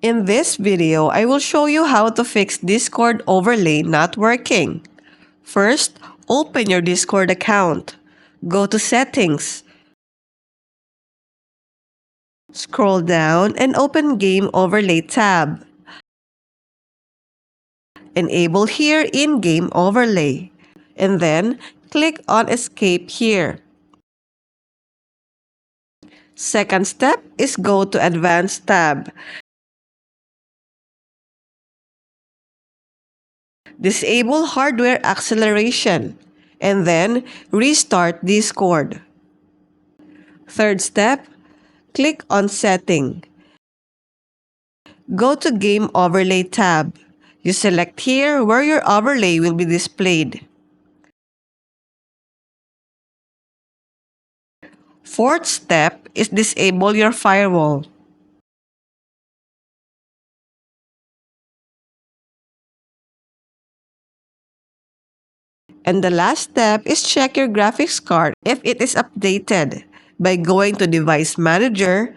In this video, I will show you how to fix Discord overlay not working. First, open your Discord account. Go to Settings. Scroll down and open Game Overlay tab. Enable here in Game Overlay. And then, click on Escape here. Second step is go to Advanced tab. Disable hardware acceleration. And then, restart Discord. Third step, click on Setting. Go to Game Overlay tab. You select here where your overlay will be displayed. Fourth step is disable your firewall. And the last step is check your graphics card if it is updated by going to Device Manager.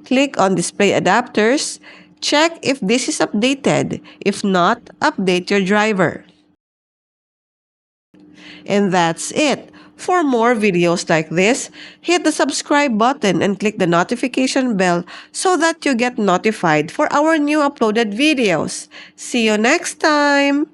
Click on Display Adapters. Check if this is updated. If not, update your driver. And that's it. For more videos like this, hit the subscribe button and click the notification bell so that you get notified for our new uploaded videos. See you next time!